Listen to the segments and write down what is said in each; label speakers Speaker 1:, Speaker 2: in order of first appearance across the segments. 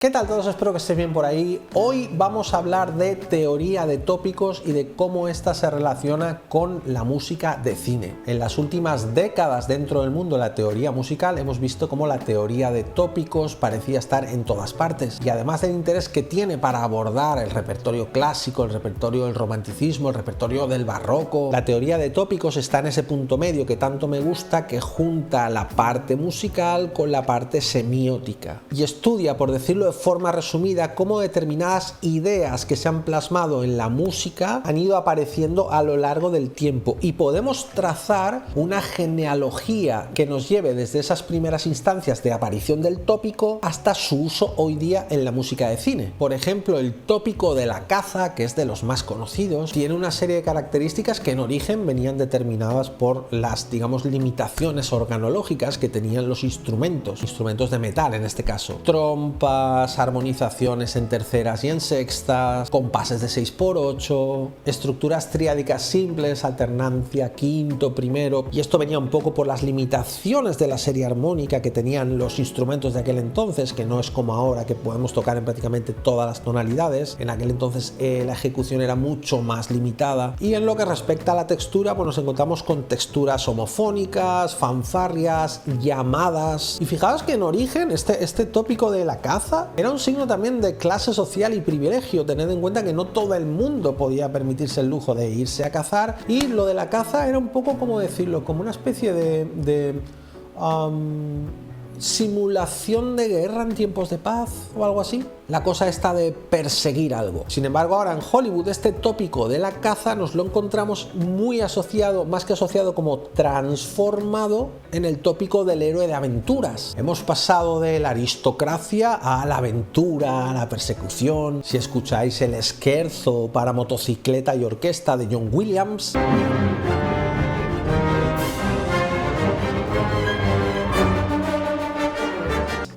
Speaker 1: ¿Qué tal todos? Espero que estéis bien por ahí. Hoy vamos a hablar de teoría de tópicos y de cómo esta se relaciona con la música de cine. En las últimas décadas dentro del mundo de la teoría musical hemos visto cómo la teoría de tópicos parecía estar en todas partes, y además del interés que tiene para abordar el repertorio clásico, el repertorio del romanticismo, el repertorio del barroco, la teoría de tópicos está en ese punto medio que tanto me gusta, que junta la parte musical con la parte semiótica y estudia, por decirlo de forma resumida, cómo determinadas ideas que se han plasmado en la música han ido apareciendo a lo largo del tiempo, y podemos trazar una genealogía que nos lleve desde esas primeras instancias de aparición del tópico hasta su uso hoy día en la música de cine. Por ejemplo, el tópico de la caza, que es de los más conocidos, tiene una serie de características que en origen venían determinadas por las, digamos, limitaciones organológicas que tenían los instrumentos de metal en este caso: trompas, armonizaciones en terceras y en sextas, compases de 6x8, estructuras triádicas simples, alternancia quinto, primero, y esto venía un poco por las limitaciones de la serie armónica que tenían los instrumentos de aquel entonces, que no es como ahora que podemos tocar en prácticamente todas las tonalidades. En aquel entonces la ejecución era mucho más limitada. Y en lo que respecta a la textura, pues nos encontramos con texturas homofónicas, fanfarrias, llamadas, y fijaos que en origen este tópico de la caza era un signo también de clase social y privilegio. Tened en cuenta que no todo el mundo podía permitirse el lujo de irse a cazar, y lo de la caza era un poco, como decirlo, como una especie de simulación de guerra en tiempos de paz o algo así. La cosa está de perseguir algo. Sin embargo, ahora en Hollywood este tópico de la caza nos lo encontramos muy asociado, más que asociado, como transformado en el tópico del héroe de aventuras. Hemos pasado de la aristocracia a la aventura, a la persecución. Si escucháis el Scherzo para motocicleta y orquesta de John Williams,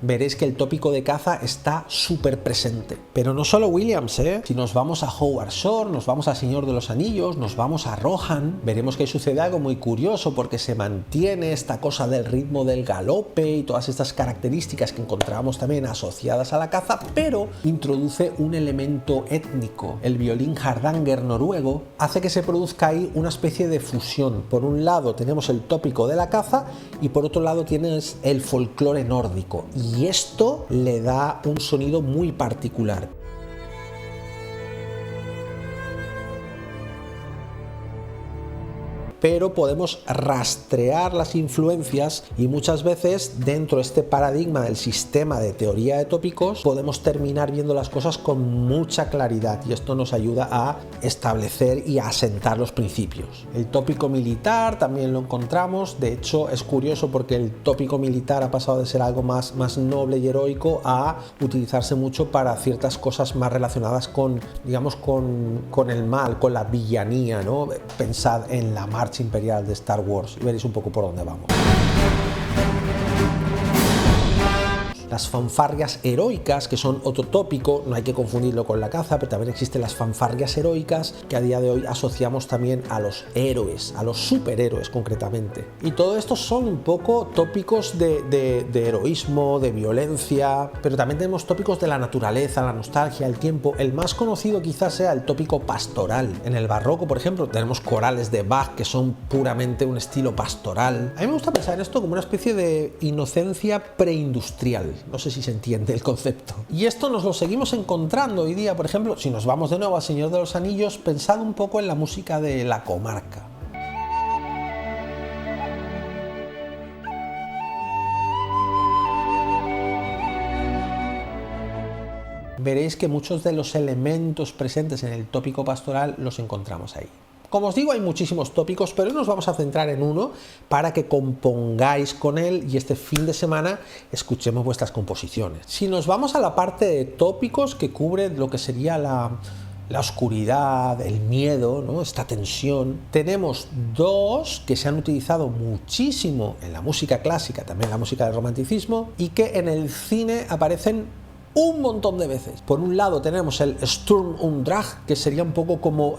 Speaker 1: veréis que el tópico de caza está súper presente. Pero no solo Williams, Si nos vamos a Howard Shore, nos vamos a Señor de los Anillos, nos vamos a Rohan, veremos que sucede algo muy curioso, porque se mantiene esta cosa del ritmo del galope y todas estas características que encontramos también asociadas a la caza, pero introduce un elemento étnico. El violín Hardanger noruego hace que se produzca ahí una especie de fusión. Por un lado tenemos el tópico de la caza y por otro lado tienes el folclore nórdico, y esto le da un sonido muy particular. Pero podemos rastrear las influencias, y muchas veces dentro de este paradigma del sistema de teoría de tópicos podemos terminar viendo las cosas con mucha claridad, y esto nos ayuda a establecer y a asentar los principios. El tópico militar también lo encontramos. De hecho, es curioso porque el tópico militar ha pasado de ser algo más noble y heroico a utilizarse mucho para ciertas cosas más relacionadas con, digamos, con el mal, con la villanía, ¿no? Pensad en la marcha imperial de Star Wars y veréis un poco por dónde vamos. Las fanfarrias heroicas, que son otro tópico, no hay que confundirlo con la caza, pero también existen las fanfarrias heroicas, que a día de hoy asociamos también a los héroes, a los superhéroes concretamente. Y todo esto son un poco tópicos de heroísmo, de violencia, pero también tenemos tópicos de la naturaleza, la nostalgia, el tiempo. El más conocido quizás sea el tópico pastoral. En el barroco, por ejemplo, tenemos corales de Bach que son puramente un estilo pastoral. A mí me gusta pensar en esto como una especie de inocencia preindustrial. No sé si se entiende el concepto. Y esto nos lo seguimos encontrando hoy día. Por ejemplo, si nos vamos de nuevo al Señor de los Anillos, pensad un poco en la música de la comarca. Veréis que muchos de los elementos presentes en el tópico pastoral los encontramos ahí. Como os digo, hay muchísimos tópicos, pero hoy nos vamos a centrar en uno para que compongáis con él y este fin de semana escuchemos vuestras composiciones. Si nos vamos a la parte de tópicos que cubre lo que sería la oscuridad, el miedo, ¿no? Esta tensión, tenemos dos que se han utilizado muchísimo en la música clásica, también en la música del romanticismo, y que en el cine aparecen un montón de veces. Por un lado tenemos el Sturm und Drang, que sería un poco como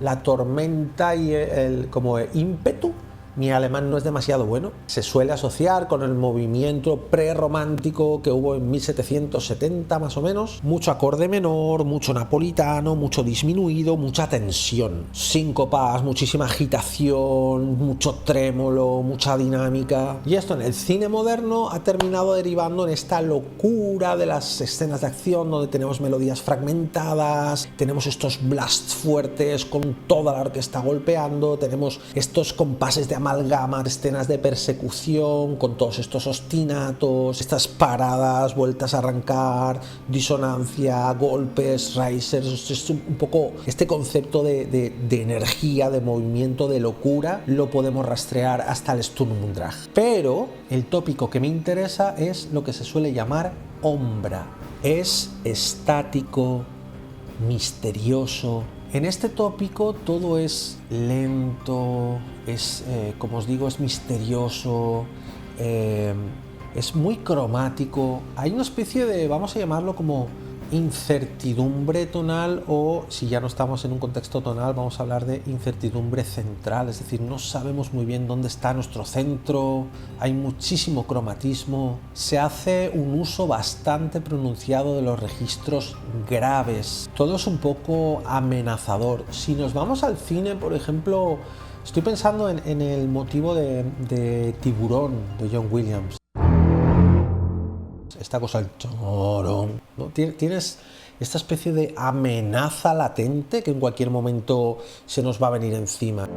Speaker 1: la tormenta y el como ímpetu, mi alemán no es demasiado bueno. Se suele asociar con el movimiento prerromántico que hubo en 1770 más o menos. Mucho acorde menor, mucho napolitano, mucho disminuido, mucha tensión. Síncopas, muchísima agitación, mucho trémolo, mucha dinámica. Y esto en el cine moderno ha terminado derivando en esta locura de las escenas de acción donde tenemos melodías fragmentadas, tenemos estos blasts fuertes con toda la orquesta golpeando, tenemos estos compases de amalgama, escenas de persecución con todos estos ostinatos, estas paradas, vueltas a arrancar, disonancia, golpes, risers. Es un poco este concepto de energía, de movimiento, de locura, lo podemos rastrear hasta el Sturm und Drang. Pero el tópico que me interesa es lo que se suele llamar ombra. Es estático, misterioso. En este tópico todo es lento, como os digo, es misterioso, es muy cromático. Hay una especie de, vamos a llamarlo como incertidumbre tonal, o si ya no estamos en un contexto tonal, vamos a hablar de incertidumbre central, es decir, no sabemos muy bien dónde está nuestro centro, hay muchísimo cromatismo, se hace un uso bastante pronunciado de los registros graves, todo es un poco amenazador. Si nos vamos al cine, por ejemplo, estoy pensando en el motivo de Tiburón de John Williams. Esta cosa, ¿no? Tienes esta especie de amenaza latente que en cualquier momento se nos va a venir encima.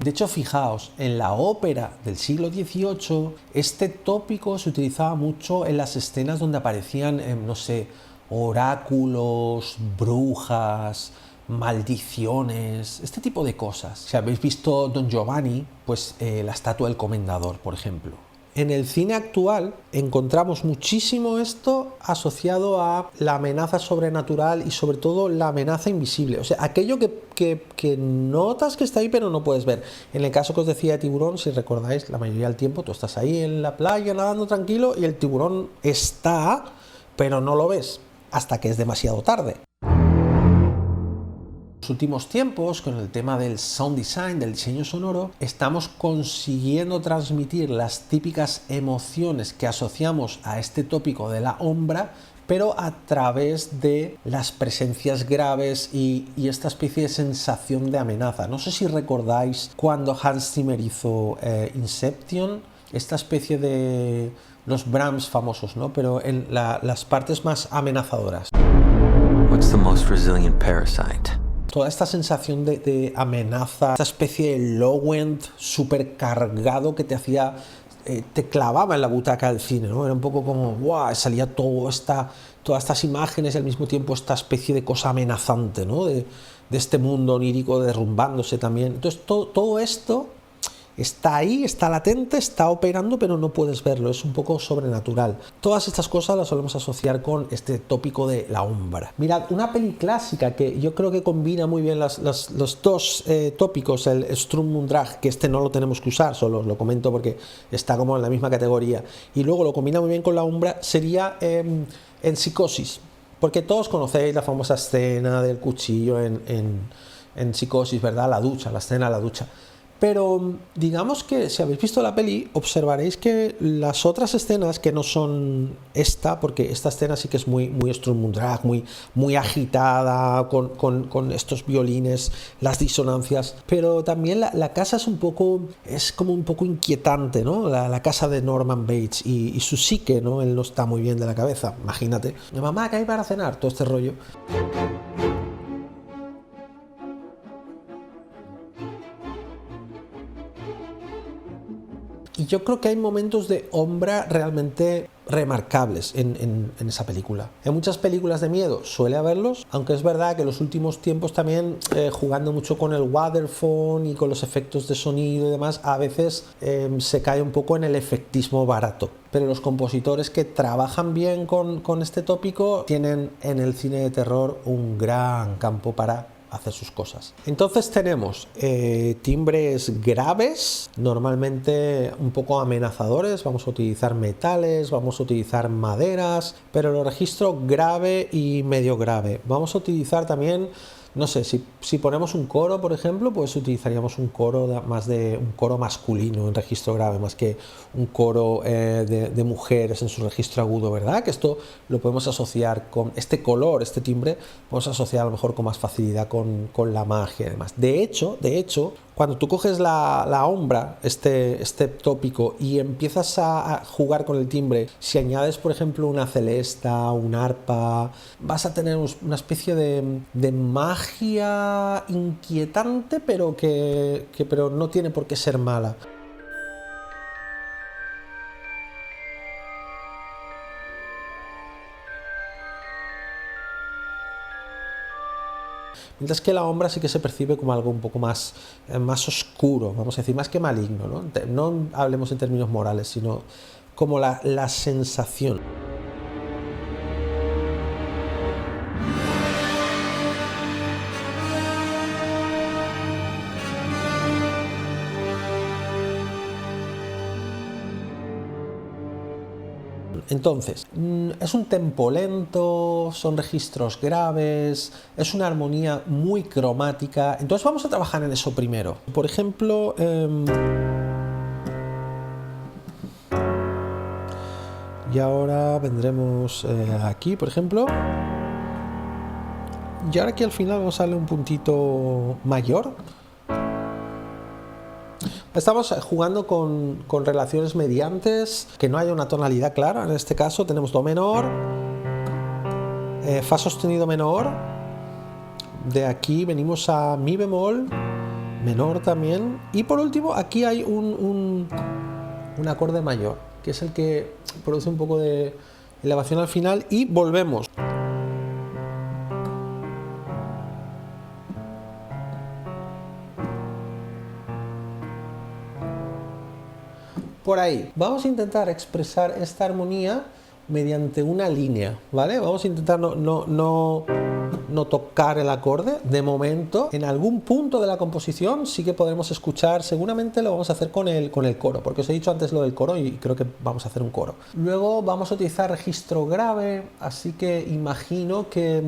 Speaker 1: De hecho, fijaos, en la ópera del siglo XVIII, este tópico se utilizaba mucho en las escenas donde aparecían, no sé, oráculos, brujas, maldiciones, este tipo de cosas. Si habéis visto Don Giovanni, pues la estatua del comendador, por ejemplo. En el cine actual encontramos muchísimo esto asociado a la amenaza sobrenatural y sobre todo la amenaza invisible, o sea, aquello que notas que está ahí pero no puedes ver. En el caso que os decía de Tiburón, si recordáis, la mayoría del tiempo tú estás ahí en la playa nadando tranquilo y el tiburón está, pero no lo ves hasta que es demasiado tarde. En los últimos tiempos, con el tema del sound design, del diseño sonoro, estamos consiguiendo transmitir las típicas emociones que asociamos a este tópico de la ombra, pero a través de las presencias graves y esta especie de sensación de amenaza. No sé si recordáis cuando Hans Zimmer hizo Inception, esta especie de los Brahms famosos, ¿no? Pero en las partes más amenazadoras.
Speaker 2: What's the most resilient parasite?
Speaker 1: Toda esta sensación de amenaza, esta especie de low-end súper cargado que te hacía, te clavaba en la butaca del cine, ¿no? Era un poco como, ¡guau! Salía todas estas imágenes y al mismo tiempo esta especie de cosa amenazante, ¿no? De este mundo onírico derrumbándose también. Entonces todo esto está ahí, está latente, está operando, pero no puedes verlo, es un poco sobrenatural. Todas estas cosas las solemos asociar con este tópico de la ombra. Mirad, una peli clásica que yo creo que combina muy bien los dos tópicos, el Sturm und Drang, que este no lo tenemos que usar, solo os lo comento porque está como en la misma categoría, y luego lo combina muy bien con la ombra, sería en Psicosis, porque todos conocéis la famosa escena del cuchillo en Psicosis, ¿verdad? La ducha, la escena de la ducha. Pero digamos que si habéis visto la peli, observaréis que las otras escenas que no son esta, porque esta escena sí que es muy Sturm und Drang, muy agitada, con estos violines, las disonancias, pero también la casa es como un poco inquietante, ¿no? La casa de Norman Bates y su psique, ¿no? Él no está muy bien de la cabeza, imagínate. Mamá, ¿qué hay para cenar? Todo este rollo. Y yo creo que hay momentos de ombra realmente remarcables en esa película. En muchas películas de miedo suele haberlos, aunque es verdad que en los últimos tiempos también jugando mucho con el waterphone y con los efectos de sonido y demás, a veces se cae un poco en el efectismo barato. Pero los compositores que trabajan bien con este tópico tienen en el cine de terror un gran campo para hacer sus cosas. Entonces tenemos timbres graves, normalmente un poco amenazadores, vamos a utilizar metales, vamos a utilizar maderas, pero los registros grave y medio grave. Vamos a utilizar también, no sé, si ponemos un coro, por ejemplo, pues utilizaríamos un coro un coro masculino en registro grave, más que un coro de mujeres en su registro agudo, ¿verdad? Que esto lo podemos asociar con este color, este timbre, podemos asociar a lo mejor con más facilidad con la magia y demás. De hecho, cuando tú coges la ombra, este tópico, y empiezas a jugar con el timbre, si añades, por ejemplo, una celesta, un arpa, vas a tener una especie de magia inquietante, pero pero no tiene por qué ser mala. Mientras que la ombra sí que se percibe como algo un poco más oscuro, vamos a decir, más que maligno, ¿no? No hablemos en términos morales, sino como la sensación. Entonces, es un tempo lento, son registros graves, es una armonía muy cromática. Entonces vamos a trabajar en eso primero. Por ejemplo, y ahora vendremos aquí, por ejemplo. Y ahora aquí al final vamos a darle un puntito mayor. Estamos jugando con relaciones mediantes, que no haya una tonalidad clara. En este caso tenemos do menor, fa sostenido menor, de aquí venimos a mi bemol, menor también, y por último aquí hay un acorde mayor, que es el que produce un poco de elevación al final, y volvemos. Por ahí, vamos a intentar expresar esta armonía mediante una línea, ¿vale? Vamos a intentar no tocar el acorde de momento. En algún punto de la composición sí que podremos escuchar, seguramente lo vamos a hacer con el coro, porque os he dicho antes lo del coro y creo que vamos a hacer un coro. Luego vamos a utilizar registro grave, así que imagino que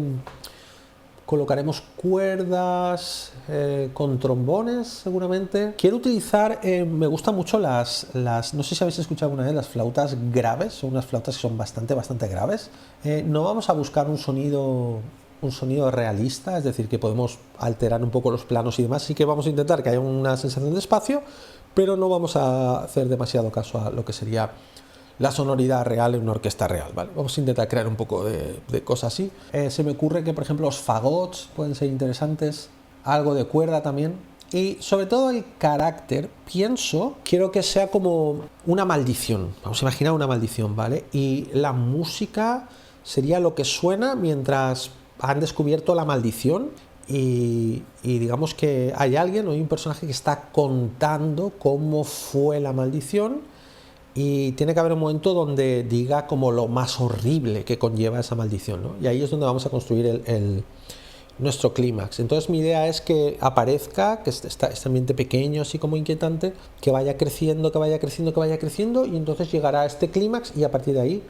Speaker 1: colocaremos cuerdas con trombones, seguramente. Quiero utilizar, me gustan mucho las, no sé si habéis escuchado alguna vez, las flautas graves. Son unas flautas que son bastante graves. No vamos a buscar un sonido realista, es decir, que podemos alterar un poco los planos y demás. Sí que vamos a intentar que haya una sensación de espacio, pero no vamos a hacer demasiado caso a lo que sería la sonoridad real en una orquesta real, ¿vale? Vamos a intentar crear un poco de cosas así. Se me ocurre que, por ejemplo, los fagots pueden ser interesantes, algo de cuerda también, y sobre todo el carácter, quiero que sea como una maldición. Vamos a imaginar una maldición, ¿vale? Y la música sería lo que suena mientras han descubierto la maldición, y digamos que hay alguien o hay un personaje que está contando cómo fue la maldición. Y tiene que haber un momento donde diga como lo más horrible que conlleva esa maldición, ¿no? Y ahí es donde vamos a construir nuestro clímax. Entonces mi idea es que aparezca, que este ambiente pequeño, así como inquietante, que vaya creciendo, y entonces llegará a este clímax y a partir de ahí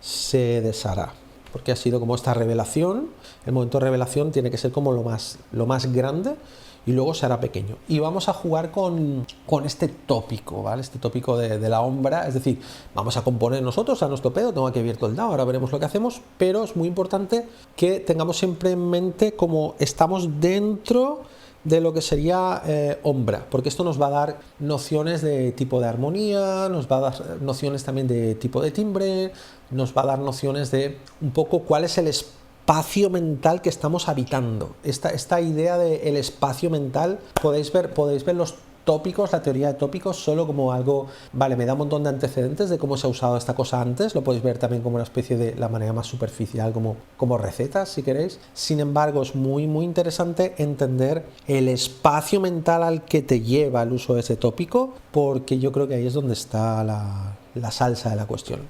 Speaker 1: se deshará. Porque ha sido como esta revelación, el momento de revelación tiene que ser como lo más grande, y luego se hará pequeño. Y vamos a jugar con este tópico, ¿vale? Este tópico de la ombra, es decir, vamos a componer nosotros a nuestro pedo. Tengo aquí abierto el dado, ahora veremos lo que hacemos, pero es muy importante que tengamos siempre en mente cómo estamos dentro de lo que sería ombra, porque esto nos va a dar nociones de tipo de armonía, nos va a dar nociones también de tipo de timbre, nos va a dar nociones de un poco cuál es el espacio mental que estamos habitando. Esta idea del espacio mental, podéis ver los tópicos, la teoría de tópicos, solo como algo, vale, me da un montón de antecedentes de cómo se ha usado esta cosa antes, lo podéis ver también como una especie de la manera más superficial, como recetas, si queréis. Sin embargo, es muy interesante entender el espacio mental al que te lleva el uso de ese tópico, porque yo creo que ahí es donde está la salsa de la cuestión.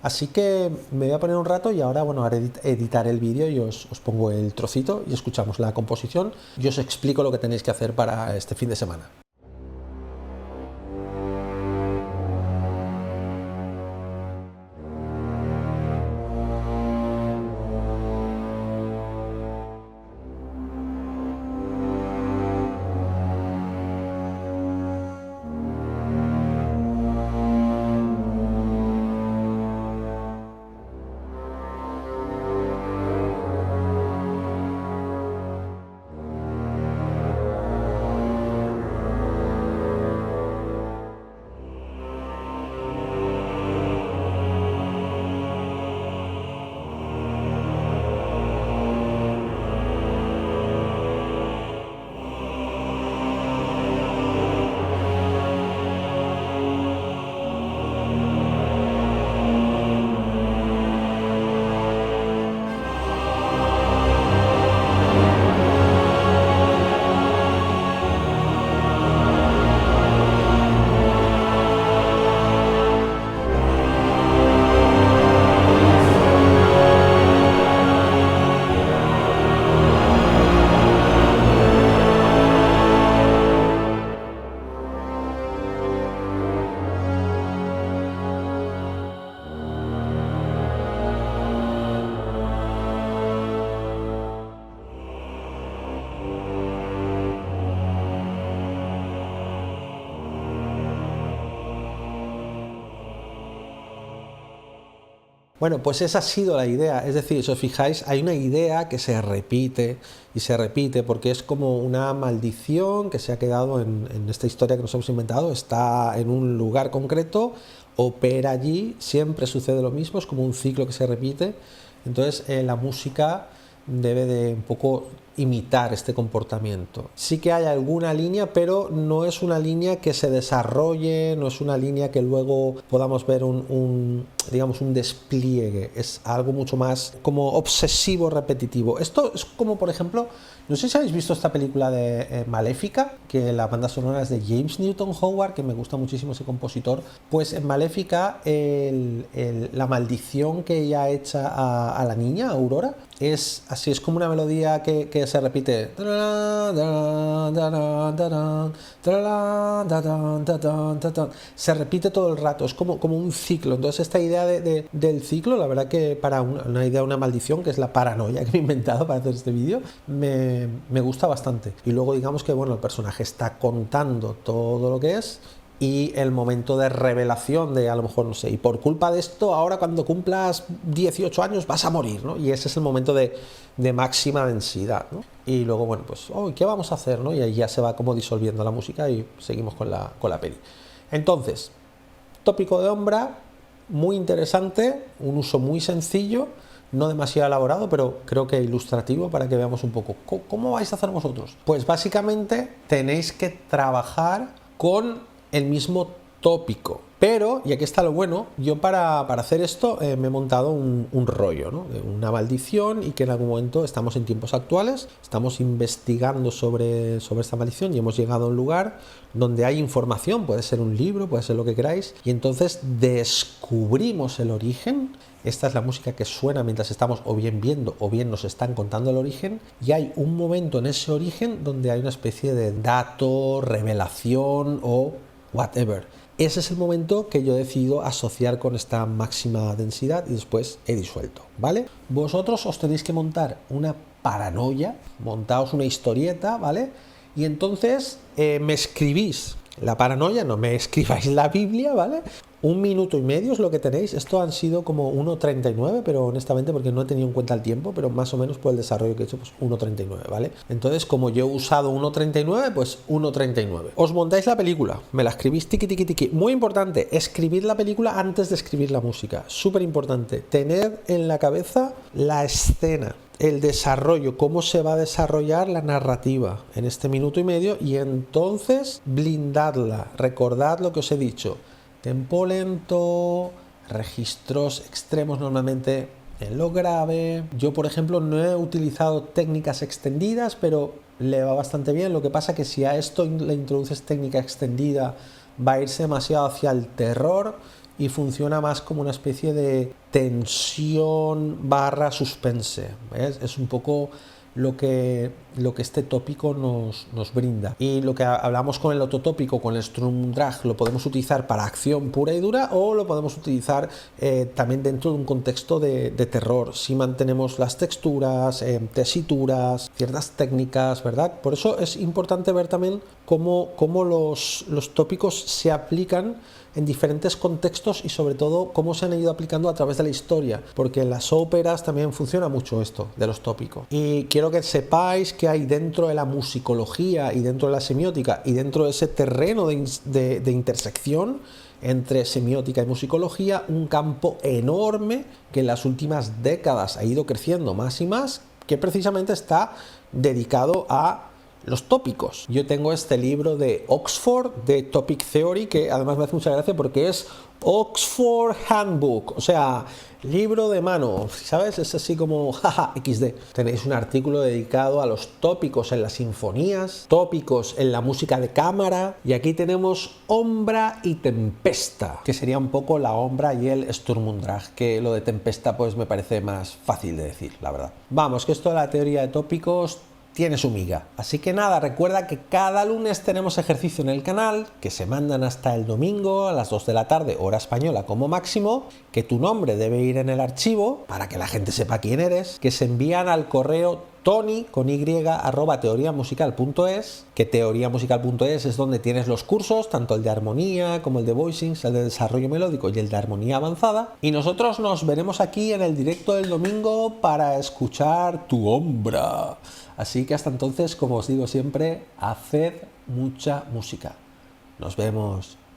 Speaker 1: Así que me voy a poner un rato y ahora, bueno, ahora editaré el vídeo y os pongo el trocito y escuchamos la composición y os explico lo que tenéis que hacer para este fin de semana. Bueno, pues esa ha sido la idea, es decir, si os fijáis, hay una idea que se repite y se repite porque es como una maldición que se ha quedado en esta historia que nos hemos inventado, está en un lugar concreto, opera allí, siempre sucede lo mismo, es como un ciclo que se repite, entonces la música debe de un poco imitar este comportamiento. Sí que hay alguna línea, pero no es una línea que se desarrolle, no es una línea que luego podamos ver digamos un despliegue, es algo mucho más como obsesivo repetitivo. Esto es como, por ejemplo, no sé si habéis visto esta película de Maléfica, que la banda sonora es de James Newton Howard, que me gusta muchísimo ese compositor. Pues en Maléfica la maldición que ella echa a la niña, Aurora, es así, es como una melodía que se repite, se repite todo el rato, es como un ciclo. Entonces esta idea del ciclo, la verdad que para una idea, una maldición, que es la paranoia que me he inventado para hacer este vídeo, me gusta bastante. Y luego digamos que bueno, el personaje está contando todo lo que es, y el momento de revelación de, a lo mejor, no sé, y por culpa de esto, ahora cuando cumplas 18 años vas a morir, ¿no? Y ese es el momento de máxima densidad, ¿no? Y luego, bueno, pues, ¿qué vamos a hacer, no? Y ahí ya se va como disolviendo la música y seguimos con la peli. Entonces, tópico de Ombra, muy interesante, un uso muy sencillo, no demasiado elaborado, pero creo que ilustrativo para que veamos un poco. ¿Cómo vais a hacer vosotros? Pues básicamente tenéis que trabajar con el mismo tópico, pero, y aquí está lo bueno, yo para hacer esto me he montado un rollo, ¿no? De una maldición, y que en algún momento estamos en tiempos actuales, estamos investigando sobre esta maldición y hemos llegado a un lugar donde hay información, puede ser un libro, puede ser lo que queráis, y entonces descubrimos el origen. Esta es la música que suena mientras estamos o bien viendo o bien nos están contando el origen, y hay un momento en ese origen donde hay una especie de dato, revelación o whatever. Ese es el momento que yo he decidido asociar con esta máxima densidad y después he disuelto, ¿vale? Vosotros os tenéis que montar una paranoia, montaos una historieta, ¿vale? Y entonces me escribís la paranoia, no me escribáis la Biblia, ¿vale? 1 minuto y medio es lo que tenéis. Esto han sido como 1:39, pero honestamente porque no he tenido en cuenta el tiempo, pero más o menos por el desarrollo que he hecho, pues 1:39, ¿vale? Entonces, como yo he usado 1:39, pues 1:39. Os montáis la película, me la escribís tiqui tiqui tiqui. Muy importante, escribir la película antes de escribir la música. Súper importante. Tener en la cabeza la escena, el desarrollo, cómo se va a desarrollar la narrativa en este 1 minuto y medio, y entonces blindadla. Recordad lo que os he dicho. Tempo lento, registros extremos normalmente en lo grave. Yo, por ejemplo, no he utilizado técnicas extendidas, pero le va bastante bien. Lo que pasa que si a esto le introduces técnica extendida, va a irse demasiado hacia el terror y funciona más como una especie de tensión barra suspense. ¿Ves? Es un poco lo que este tópico nos brinda. Y lo que hablamos con el otro tópico, con el Sturm und Drang, lo podemos utilizar para acción pura y dura o lo podemos utilizar también dentro de un contexto de terror, si mantenemos las texturas, tesituras, ciertas técnicas, ¿verdad? Por eso es importante ver también cómo los tópicos se aplican en diferentes contextos y sobre todo cómo se han ido aplicando a través de la historia, porque en las óperas también funciona mucho esto de los tópicos. Y quiero que sepáis que hay dentro de la musicología y dentro de la semiótica y dentro de ese terreno de intersección entre semiótica y musicología un campo enorme que en las últimas décadas ha ido creciendo más y más, que precisamente está dedicado a los tópicos. Yo tengo este libro de Oxford de Topic Theory, que además me hace mucha gracia porque es Oxford Handbook, o sea, libro de mano, ¿sabes? Es así como jaja, XD. Tenéis un artículo dedicado a los tópicos en las sinfonías, tópicos en la música de cámara, y aquí tenemos Ombra y Tempesta, que sería un poco la Ombra y el Sturm und Drang, que lo de Tempesta pues me parece más fácil de decir, la verdad. Vamos, que esto de la teoría de tópicos tiene su miga. Así que nada, recuerda que cada lunes tenemos ejercicio en el canal, que se mandan hasta el domingo a las 2 de la tarde, hora española como máximo, que tu nombre debe ir en el archivo para que la gente sepa quién eres, que se envían al correo tony@teoriamusical.es, que teoriamusical.es es donde tienes los cursos, tanto el de armonía como el de voicings, el de desarrollo melódico y el de armonía avanzada. Y nosotros nos veremos aquí en el directo del domingo para escuchar tu Ombra. Así que hasta entonces, como os digo siempre, haced mucha música. Nos vemos.